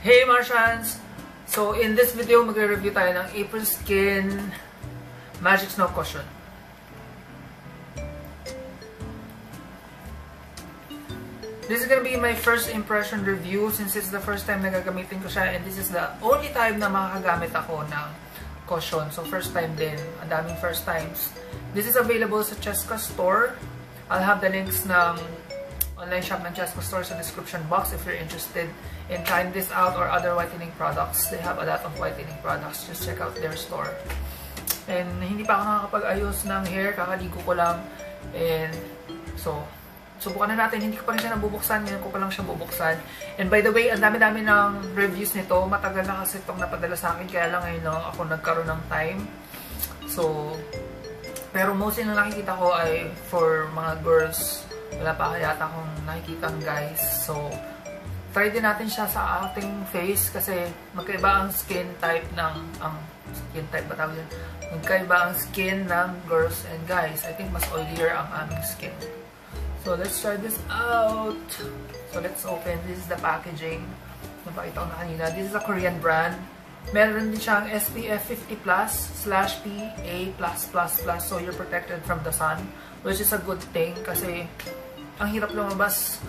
Hey Martians! So in this video, magre-review tayo ng April Skin Magic Snow Cushion. This is gonna be my first impression review since it's the first time na gagamitin ko siya and this is the only time na makakagamit ako ng cushion. So first time din. Ang daming first times. This is available sa Cheska Store. I'll have the links ng online shop ng Cheska Store sa description box if you're interested in trying this out or other whitening products. They have a lot of whitening products. Just check out their store. And hindi pa ako nakakapag-ayos ng hair. Kakaligo ko lang. And so, subukan na natin. Hindi ko pa rin siya nabubuksan. Ngayon ko pa lang siya bubuksan. And by the way, ang dami-dami ng reviews nito. Matagal na kasi itong napadala sa akin. Kaya lang ngayon lang ako nagkaroon ng time. So, pero mostly na nakikita ko ay for mga girls. Wala pa yata akong nakikita guys. So, try din natin siya sa ating face kasi magkaiba ang skin type ng skin type ba tawag yun? Magkaiba ang skin ng girls and guys. I think mas oilier ang aming skin. So, let's try this out. So, let's open. This is the packaging. Napakita ko na kanina. This is a Korean brand. Meron din siyang SPF 50+/PA+++. So, you're protected from the sun. Which is a good thing kasi ang hirap lumabas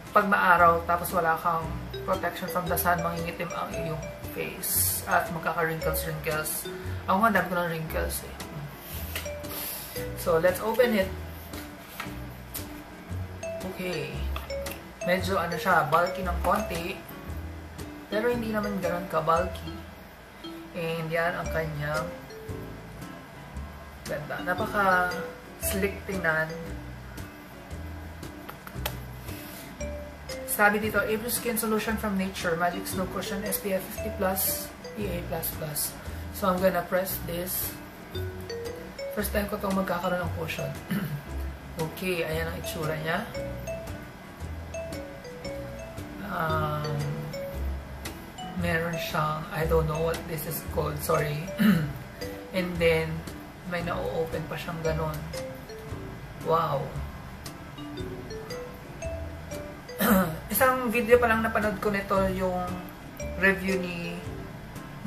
pag maaraw tapos wala kang protection from the sun, mangingitim ang iyong face at magkaka-wrinkles. Ako nga, dami ko ng wrinkles eh. So, let's open it. Okay. Medyo ano siya, bulky ng konti. Pero hindi naman ganun ka-bulky. And yan ang kanyang ganda. Napaka-slick tingnan. Sabi dito, April Skin Solution from Nature, Magic Snow Cushion, SPF 50+, PA++. So, I'm gonna press this. First time ko itong magkakaroon ng cushion. Okay, ayan ang itsura niya. Meron siyang, I don't know what this is called, sorry. And then, may na-open pa siyang ganon. Wow. Isang video pa lang napanood ko nito, yung review ni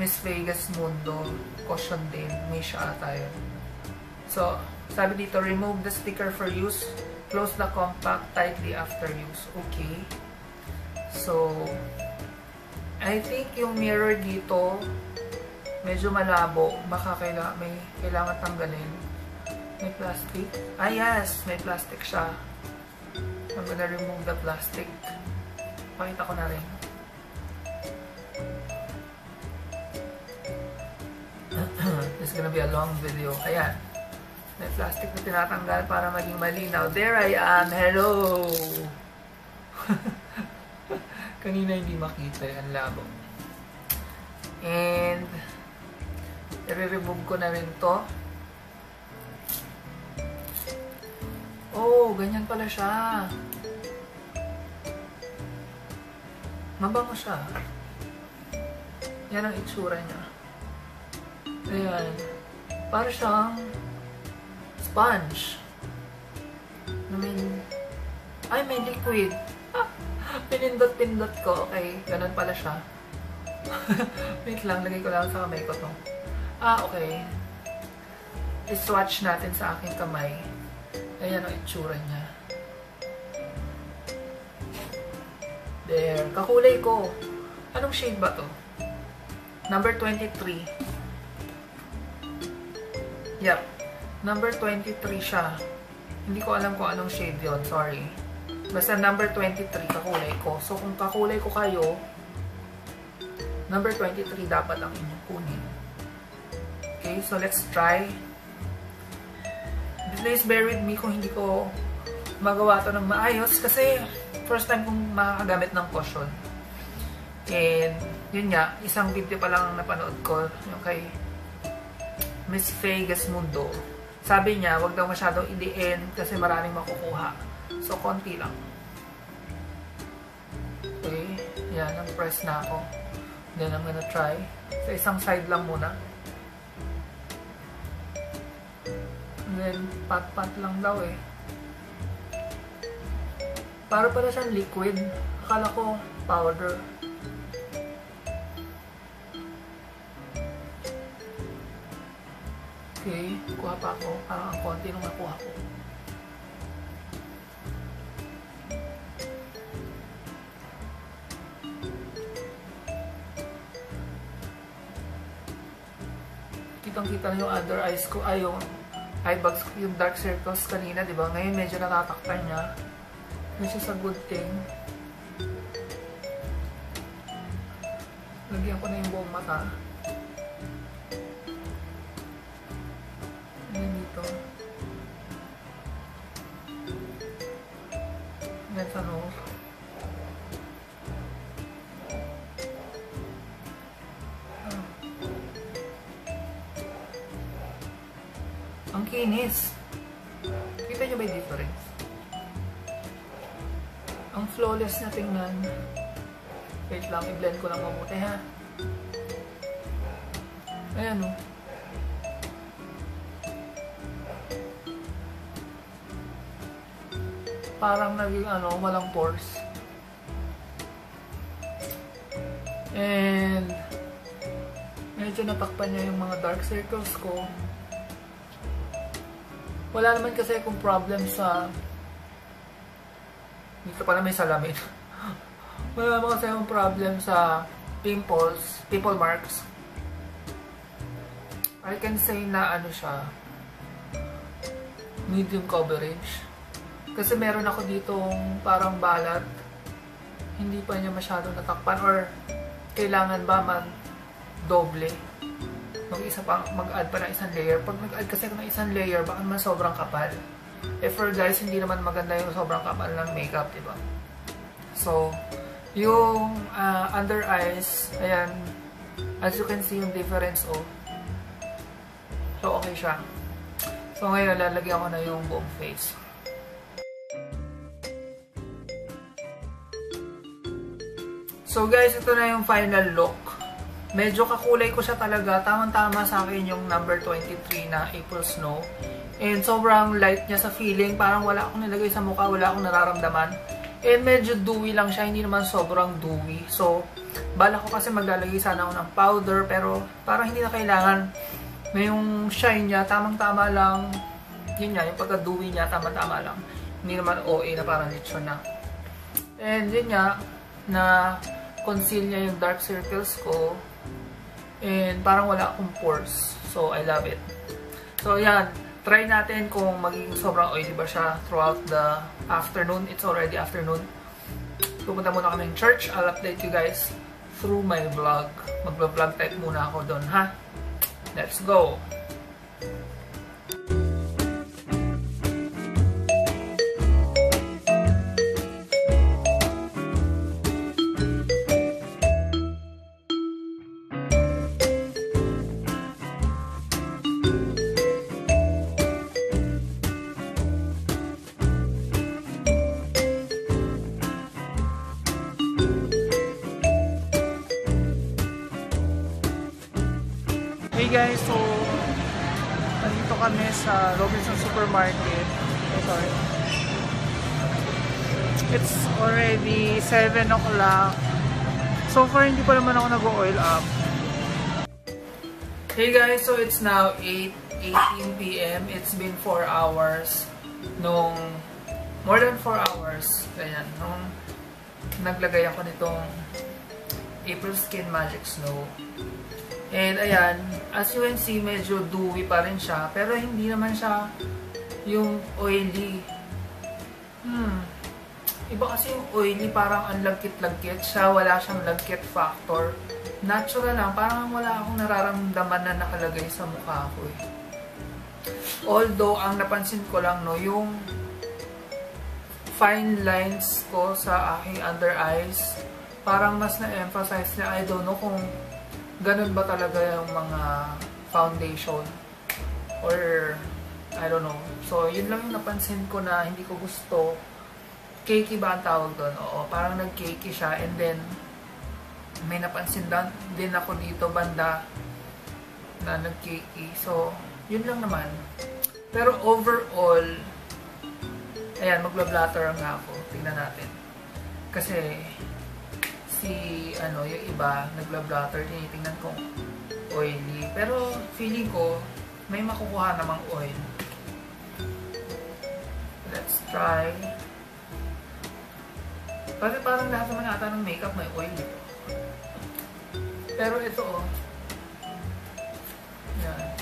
Miss Vegas Mundo. Cushion din. May siya ata yun. So, sabi dito, remove the sticker for use. Close the compact tightly after use. Okay. So, I think yung mirror dito, medyo malabo. Baka may kailangan tanggalin. May plastic. Ah, yes! May plastic siya. I'm gonna remove the plastic. Pakita ko na rin. This is gonna be a long video. Ayan. May plastic na tinatanggal para maging malinaw. There I am! Hello! Kanina hindi makita. Ang labo. And i-remove ko na rin to. Oh, ganyan pala siya. Mabango siya. Yan ang itsura niya. Ayan. Para siyang sponge. Ay, may liquid. Pinindot-pindot ko. Okay, ganun pala siya. Wait lang, lagay ko lang sa kamay ko to. Okay. I-swatch natin sa aking kamay. Ayan ang itsura niya. There. Kakulay ko. Anong shade ba to? Number 23. Yep. Number 23 siya. Hindi ko alam kung anong shade yon. Sorry. Basta number 23 kakulay ko. So, kung kakulay ko kayo, number 23 dapat ang inyong kunin. Okay, so let's try. Please bear with me kung hindi ko magawa to ng maayos kasi first time kong makakagamit ng cushion. And yun nga, isang video pa lang napanood ko yung kay Miss Vegas Mundo. Sabi niya, wag daw masyadong idiin kasi maraming makukuha. So, konti lang. Okay, yan, nag-press na ako. Then, I'm gonna try. Sa isang side lang muna. And then, pat-pat lang daw eh. Para pala siyang liquid. Akala ko powder. Okay, kuha pa ako. Parang ang konti nung nakuha ko. Kitang-kita na yung under eyes ko, ay yung eye bags ko, yung dark circles kanina, di ba? Ngayon medyo natatakpan niya. Which is a good thing. Lagyan ko na yung buong mata. Ayan dito. Ayan sa nose. Ang kinis. Kita nyo ba yung difference? Ang flawless na tingnan. Wait lang, i-blend ko lang mabuti ha. Ayan o. Parang naging walang pores. And medyo natakpan niya yung mga dark circles ko. Wala naman kasi akong problem sa... Dito pala may salamin. Wala naman kasi akong problem sa pimples, pimple marks. I can say na siya, medium coverage. Kasi meron ako ditong parang balat. Hindi pa niya masyado natakpan or kailangan ba mag-doble. Mag-add pa ng isang layer. Pag nag-add kasi ako ng isang layer, baka naman sobrang kapal. For guys, hindi naman maganda yung sobrang kapal ng makeup, diba? So, yung under eyes, ayan, as you can see yung difference, So, okay siya. So, ngayon, lalagyan ko na yung buong face. So, guys, ito na yung final look. Medyo kakulay ko siya talaga. Tamang-tama sa akin yung number 23 na April Snow. And sobrang light niya sa feeling. Parang wala akong nilagay sa mukha. Wala akong nararamdaman. And medyo dewy lang siya. Hindi naman sobrang dewy. So, bala ko kasi maglalagay sana ako ng powder. Pero parang hindi na kailangan. May yung shine niya. Tamang-tama lang. Yun nga. Yung pagka-dewy niya. Tama-tama lang. Hindi naman OA na parang lechon na. And yun nga. Na conceal niya yung dark circles ko. And parang wala akong pores. So, I love it. So, yan. Try natin kung magiging sobrang oily ba siya throughout the afternoon. It's already afternoon. Pupunta muna kami ng church. I'll update you guys through my vlog. Mag-vlog type muna ako doon, ha? Let's go! Hey guys, so nandito kami sa Robinson Supermarket. Sorry. It's already 7 o'clock. So far hindi pa naman ako nag-oil up. Hey guys, so it's now 8:18 PM. It's been 4 hours. More than 4 hours. Ganyan. Nung naglagay ako nitong April Skin Magic Snow. And ayan, as you can see, medyo dewy pa rin siya. Pero hindi naman siya yung oily. Iba kasi yung oily, parang ang lagkit-lagkit siya. Wala siyang lagkit factor. Natural lang, parang wala akong nararamdaman na nakalagay sa mukha ko eh. Although, ang napansin ko lang, no, yung fine lines ko sa aking under eyes, parang mas na-emphasize niya. I don't know kung ganun ba talaga yung mga foundation or I don't know. So, yun lang yung napansin ko na hindi ko gusto. Cakey ba ang tawag doon? Oo, parang nag-cakey siya. And then, may napansin din ako dito banda na nag-cakey. So, yun lang naman. Pero overall, ayan, magla-blatter nga ako. Tingnan natin. Kasi, yung iba, nagla-blatter, tinitingnan kong oily. Pero, feeling ko, may makukuha namang oil. Let's try. Kasi parang lahat naman ata ng makeup may oil dito. Pero ito oh. Yan.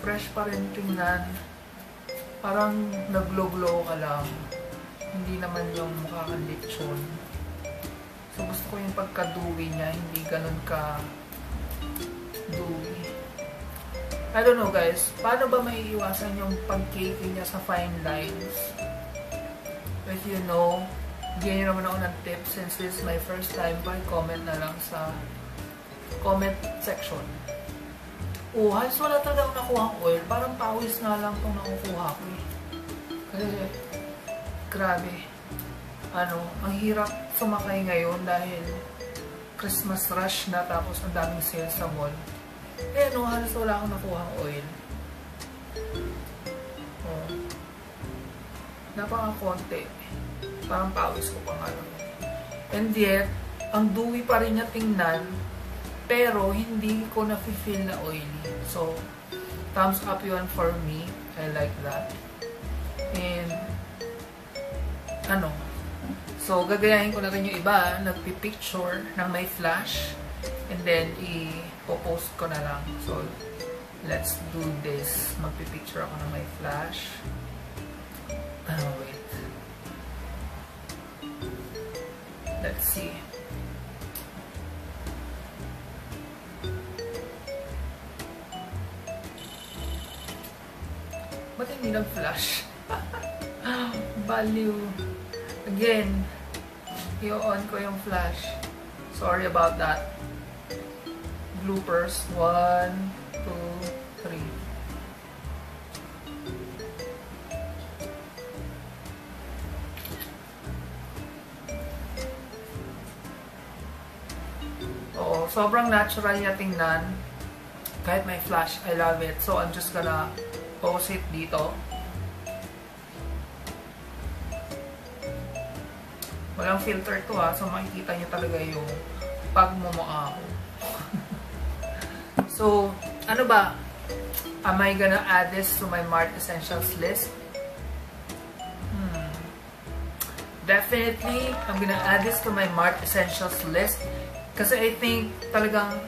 Fresh pa rin tingnan. Parang nag-glow-glow ka lang. Hindi naman yung mukha kang lechon. So gusto ko yung pagka-dewy niya. Hindi ganun ka dewy. I don't know guys. Paano ba maiiwasan yung pag-caking niya sa fine lines? If you know, bigyan nyo naman ako ng tips since this is my first time. Comment na lang sa comment section. Oh, halos wala talaga akong nakuha ang oil. Parang pawis nga lang itong nakukuha ko eh. Kasi, grabe. Ang hirap sumakay ngayon dahil Christmas rush na tapos ang daming sales sa mall. Eh, halos wala akong nakuha ang oil. Oh. Napaka-konti. Parang pawis ko pa nga lang. And yet, ang dewy pa rin niya tingnan, pero hindi ko na-feel na oily. So, thumbs up yun for me. I like that. And, so, gagayahin ko na rin yung iba. Nagpipicture ng may flash. And then, i-post ko na lang. So, let's do this. Magpipicture ako ng may flash. Wait. Let's see. Ba't hindi nag-flash? Value. Again, i-on ko yung flash. Sorry about that. Bloopers. 1, 2, 3. Oo, sobrang natural niya tingnan. Kahit may flash, I love it. So, I'm just gonna post it dito. Walang filter to ha. So, makikita nyo talaga yung pagmumukha ko. So, ano ba? Am I gonna add this to my Mart Essentials list? Definitely, I'm gonna add this to my Mart Essentials list. Kasi I think talagang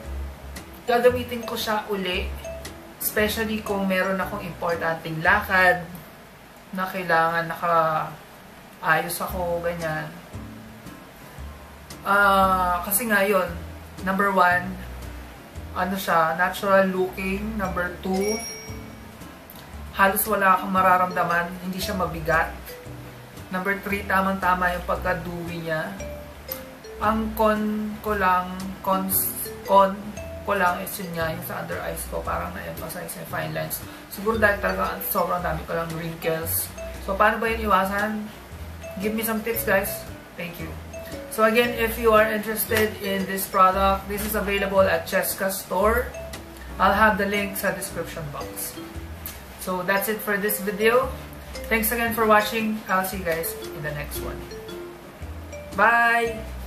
gagamitin ko siya uli. Especially kung meron akong importanteng lakad na kailangan naka-ayos ako, ganyan. Kasi nga yun, number 1, siya, natural looking. Number 2, halos wala akong mararamdaman, hindi siya mabigat. Number 3, tamang-tama yung pagka-dewy niya. Ang con ko lang is yun nga, yung sa under eyes ko, parang na-emphasize yung fine lines. Siguro dahil talaga sobrang dami ko lang wrinkles. So, paano ba yun iwasan? Give me some tips, guys. Thank you. So, again, if you are interested in this product, this is available at Cheska Store. I'll have the link sa description box. So, that's it for this video. Thanks again for watching. I'll see you guys in the next one. Bye!